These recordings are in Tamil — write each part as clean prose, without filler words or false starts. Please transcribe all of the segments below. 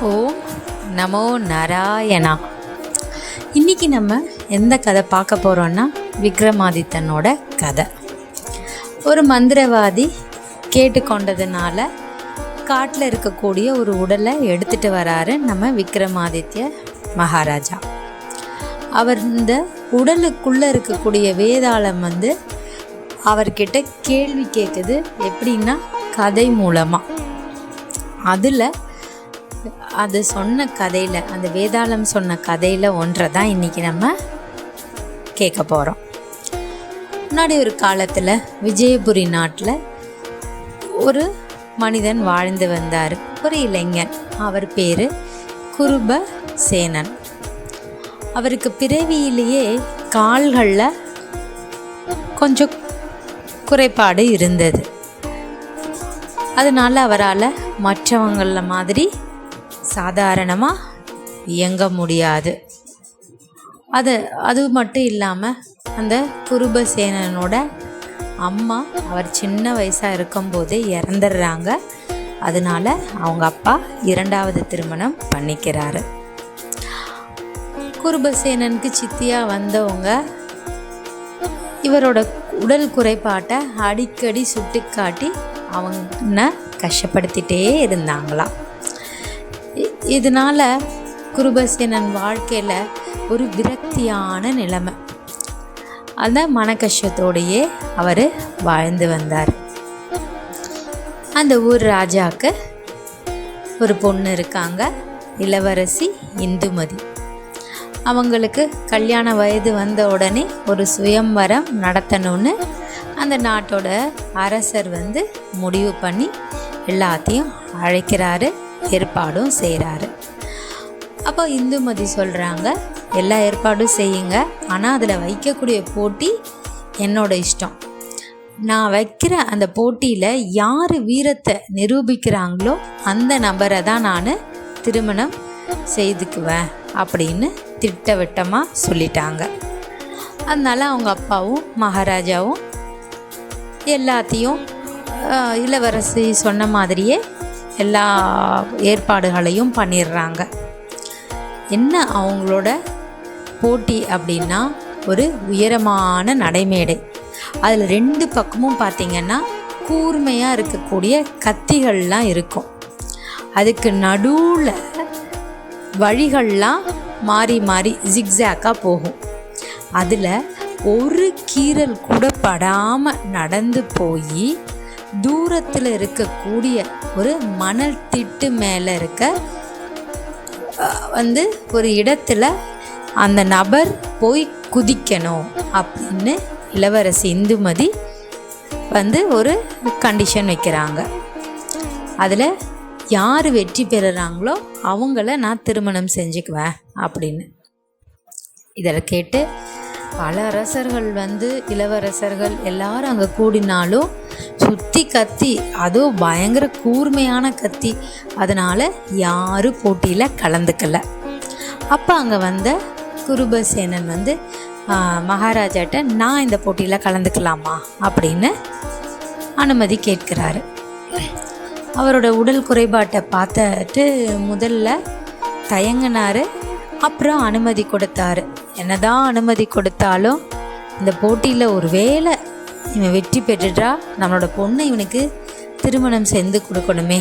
ஓம் நமோ நாராயணா. இன்றைக்கி நம்ம எந்த கதை பார்க்க போகிறோன்னா விக்ரமாதித்தனோட கதை. ஒரு மந்திரவாதி கேட்டுக்கொண்டதுனால காட்டில் இருக்கக்கூடிய ஒரு உடலை எடுத்துகிட்டு வராரு நம்ம விக்ரமாதித்ய மகாராஜா. அவர் இந்த உடலுக்குள்ளே இருக்கக்கூடிய வேதாளம் அவர்கிட்ட கேள்வி கேட்குது. எப்படின்னா கதை மூலமாக. அதில் அது சொன்ன கதையில், அந்த வேதாளம் சொன்ன கதையில் ஒன்றை தான் இன்றைக்கி நம்ம கேட்க போகிறோம். முன்னாடி ஒரு காலத்தில் விஜயபுரி நாட்டில் ஒரு மனிதன் வாழ்ந்து வந்தார். ஒரு இளைஞன். அவர் பேர் குருபசேனன். அவருக்கு பிறவியிலேயே கால்களில் கொஞ்சம் குறைபாடு இருந்தது. அதனால் அவரால் மற்றவங்கள மாதிரி சாதாரணமாக இயங்க முடியாது. அது மட்டும் இல்லாமல் அந்த குருபசேனனோட அம்மா அவர் சின்ன வயசாக இருக்கும்போதே இறந்துடுறாங்க. அதனால் அவங்க அப்பா 2வது திருமணம் பண்ணிக்கிறாரு. குருபசேனனுக்கு சித்தியாக வந்தவங்க இவரோட உடல் குறைபாட்டை அடிக்கடி சுட்டி காட்டி அவங்க கஷ்டப்படுத்திகிட்டே இருந்தாங்களாம். இதனால் குருபசேனன் வாழ்க்கையில் ஒரு விரக்தியான நிலைமை, அந்த மனக்கஷ்டத்தோடையே அவர் வாழ்ந்து வந்தார். அந்த ஊர் ராஜாவுக்கு ஒரு பொண்ணு இருக்காங்க, இளவரசி இந்துமதி. அவங்களுக்கு கல்யாண வயது வந்த உடனே ஒரு சுயம்வரம் நடத்தணும்னு அந்த நாட்டோட அரசர் முடிவு பண்ணி எல்லாத்தையும் அழைக்கிறாரு, ஏற்பாடும் செய்கிறாரு. அப்போ இந்துமதி சொல்கிறாங்க, எல்லா ஏற்பாடும் செய்யுங்க, ஆனால் அதில் வைக்கக்கூடிய போட்டி என்னோட இஷ்டம். நான் வைக்கிற அந்த போட்டியில் யார் வீரத்தை நிரூபிக்கிறாங்களோ அந்த நபரை தான் நான் திருமணம் செய்துக்குவேன் அப்படின்னு திட்டவட்டமாக சொல்லிட்டாங்க. அதனால் அவங்க அப்பாவும் மகாராஜாவும் எல்லாத்தையும் இளவரசி சொன்ன மாதிரியே எல்லா ஏற்பாடுகளையும் பண்ணிடுறாங்க. என்ன அவங்களோட போட்டி அப்படின்னா ஒரு உயரமான நடைமேடை. அதில் 2 பக்கமும் பார்த்திங்கன்னா கூர்மையாக இருக்கக்கூடிய கத்திகள்லாம் இருக்கும். அதுக்கு நடுவில் வழிகள்லாம் மாறி மாறி ஜிக்ஸாக்காக போகும். அதில் ஒரு கீறல் கூட படாமல் நடந்து போய் தூரத்தில் இருக்கக்கூடிய ஒரு மணல் திட்டு மேலே இருக்க ஒரு இடத்துல அந்த நபர் போய் குதிக்கணும் அப்படின்னு இளவரசி இந்துமதி ஒரு கண்டிஷன் வைக்கிறாங்க. அதில் யார் வெற்றி பெறுறாங்களோ அவங்கள நான் திருமணம் செஞ்சுக்குவேன் அப்படின்னு. இதில் கேட்டு பல அரசர்கள் இளவரசர்கள் எல்லாரும் அங்கே கூடினாலும் சுற்றி கத்தி, அதுவும் பயங்கர கூர்மையான கத்தி, அதனால் யாரும் போட்டியில் கலந்துக்கல. அப்போ அங்கே வந்த குருபசேனன் மகாராஜாட்ட நான் இந்த போட்டியில் கலந்துக்கலாமா அப்படின்னு அனுமதி கேட்கிறாரு. அவரோட உடல் குறைபாட்டை பார்த்துட்டு முதல்ல தயங்கினார், அப்புறம் அனுமதி கொடுத்தாரு. என்னதான் அனுமதி கொடுத்தாலும் இந்த போட்டியில் ஒரு வேளை இவன் வெற்றி பெற்றுட்டா நம்மளோட பொண்ணை இவனுக்கு திருமணம் செஞ்சு கொடுக்கணுமே,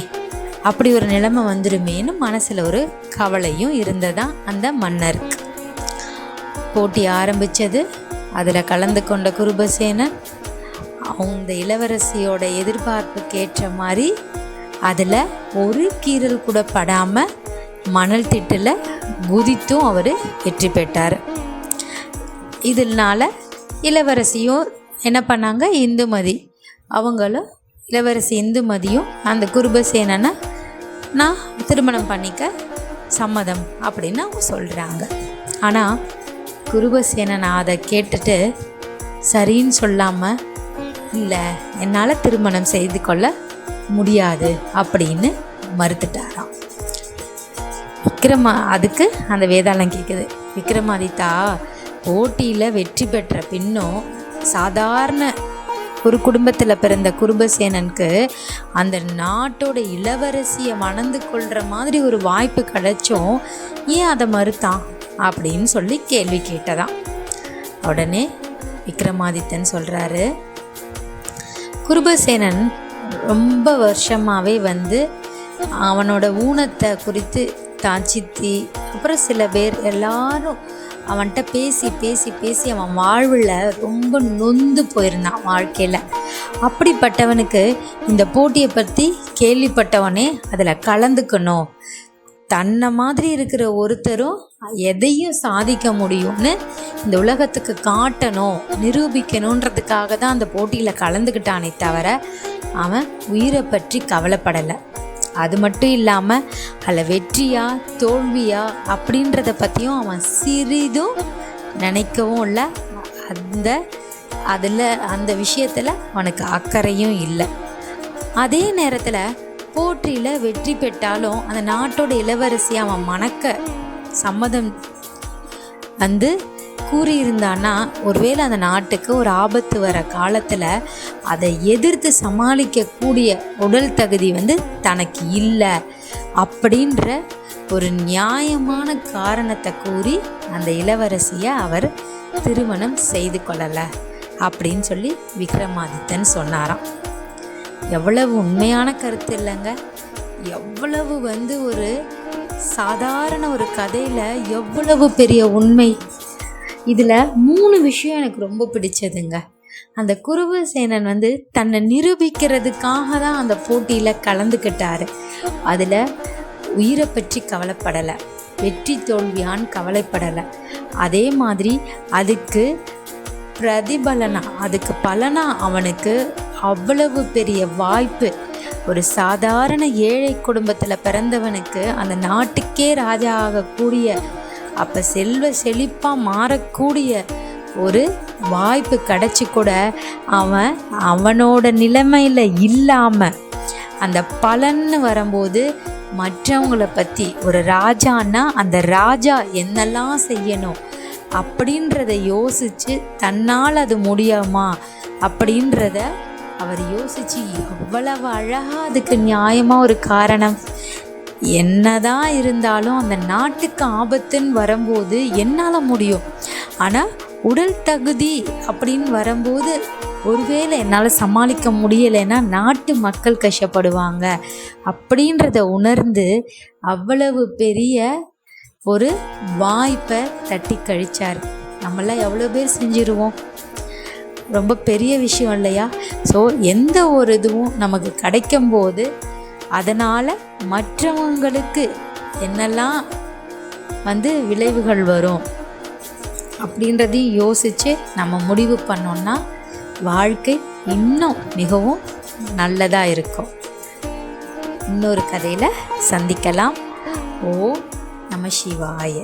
அப்படி ஒரு நிலைமை வந்துடுமேன்னு மனசில் ஒரு கவலையும் இருந்ததான் அந்த மன்னருக்கு. போட்டி ஆரம்பித்தது. அதில் கலந்து கொண்ட குருபசேனன் அவங்க இளவரசியோட எதிர்பார்ப்புக்கேற்ற மாதிரி அதில் ஒரு கீறல் கூட படாமல் மணல் திட்டில் குதித்தும் அவர் வெற்றி பெற்றார். இதனால் இளவரசியும் என்ன பண்ணாங்க, இந்துமதி அவங்களும் இளவரசி இந்துமதியும் அந்த குருபசேனனை நான் திருமணம் பண்ணிக்க சம்மதம் அப்படின்னு அவங்க சொல்கிறாங்க. ஆனால் குருபசேனன் அதை கேட்டுட்டு சரின்னு சொல்லாமல், இல்லை என்னால் திருமணம் செய்து கொள்ள முடியாது அப்படின்னு மறுத்துட்டாராம். அதுக்கு அந்த வேதாளம் கேட்குது, விக்ரமாதித்தா, போட்டியில் வெற்றி பெற்ற பின்னும் சாதாரண ஒரு குடும்பத்தில் பிறந்த குருபசேனனுக்கு அந்த நாட்டோட இளவரசியை மணந்து கொள்கிற மாதிரி ஒரு வாய்ப்பு கிடைச்சும் ஏன் அதை மறுத்தான் அப்படின்னு சொல்லி கேள்வி கேட்டதான். உடனே விக்ரமாதித்தன் சொல்கிறாரு, குருபசேனன் ரொம்ப வருஷமாகவே அவனோட ஊனத்தை குறித்து தான் சித்தி அப்புறம் சில பேர் எல்லாரும் அவன்கிட்ட பேசி பேசி பேசி அவன் வாழ்வில் ரொம்ப நொந்து போயிருந்தான் வாழ்க்கையில். அப்படிப்பட்டவனுக்கு இந்த போட்டியை பற்றி கேள்விப்பட்டவனே அதில் கலந்துக்கணும், தன்னை மாதிரி இருக்கிற ஒருத்தரும் எதையும் சாதிக்க முடியும்னு இந்த உலகத்துக்கு காட்டணும், நிரூபிக்கணுன்றதுக்காக தான் அந்த போட்டியில் கலந்துக்கிட்டானே தவிர அவன் உயிரை பற்றி கவலைப்படலை. அது மட்டும் இல்லாமல் அதில் வெற்றியா தோல்வியா அப்படின்றத பற்றியும் அவன் சிறிதும் நினைக்கவும் இல்லை. அந்த விஷயத்தில் அவனுக்கு அக்கறையும் இல்லை. அதே நேரத்தில் போட்டியில் வெற்றி பெற்றாலும் அந்த நாட்டோட இளவரசி அவன் மணக்க சம்மதம் கூறியிருந்தான்னா ஒருவேளை அந்த நாட்டுக்கு ஒரு ஆபத்து வர காலத்தில் அதை எதிர்த்து சமாளிக்கக்கூடிய உடல் தகுதி தனக்கு இல்லை அப்படின்ற ஒரு நியாயமான காரணத்தை கூறி அந்த இளவரசியை அவர் திருமணம் செய்து கொள்ளலை அப்படின்னு சொல்லி விக்ரமாதித்தன் சொன்னாராம். எவ்வளவு உண்மையான கருத்து இல்லைங்க, எவ்வளவு ஒரு சாதாரண ஒரு கதையில் எவ்வளவு பெரிய உண்மை. இதில் 3 விஷயம் எனக்கு ரொம்ப பிடிச்சதுங்க. அந்த குருபசேனன் தன்னை நிரூபிக்கிறதுக்காக தான் அந்த போட்டியில் கலந்துக்கிட்டாரு. அதில் உயிரை பற்றி கவலைப்படலை, வெற்றி தோல்வியான்னு கவலைப்படலை. அதே மாதிரி அதுக்கு பிரதிபலனா, அதுக்கு பலனா அவனுக்கு அவ்வளவு பெரிய வாய்ப்பு. ஒரு சாதாரண ஏழை குடும்பத்தில் பிறந்தவனுக்கு அந்த நாட்டுக்கே ராஜா ஆகக்கூடிய, அப்போ செல்வ செழிப்பாக மாறக்கூடிய ஒரு வாய்ப்பு கிடச்சி கூட அவனோட நிலைமையில் இல்லாமல் அந்த பலன்னு வரும்போது மற்றவங்களை பற்றி, ஒரு ராஜான்னா அந்த ராஜா என்னெல்லாம் செய்யணும் அப்படின்றத யோசித்து தன்னால் அது முடியுமா அப்படின்றத அவர் யோசித்து எவ்வளவு அழகாக அதுக்கு நியாயமாக ஒரு காரணம். என்னதான் இருந்தாலும் அந்த நாட்டுக்கு ஆபத்துன்னு வரும்போது என்னால் முடியும், ஆனால் உடல் தகுதி அப்படின்னு வரும்போது ஒருவேளை என்னால் சமாளிக்க முடியலைன்னா நாட்டு மக்கள் கஷ்டப்படுவாங்க அப்படின்றத உணர்ந்து அவ்வளவு பெரிய ஒரு வாய்ப்பை தட்டி கழிச்சார். நம்மளாம் எவ்வளோ பேர் செஞ்சிருவோம், ரொம்ப பெரிய விஷயம் இல்லையா? ஸோ எந்த ஒரு இதுவும் நமக்கு கிடைக்கும்போது அதனால் மற்றவங்களுக்கு என்னெல்லாம் விளைவுகள் வரும் அப்படின்றதையும் யோசித்து நம்ம முடிவு பண்ணோன்னா வாழ்க்கை இன்னும் மிகவும் நல்லதாக இருக்கும். இன்னொரு கதையில் சந்திக்கலாம். ஓம் நம சிவாய.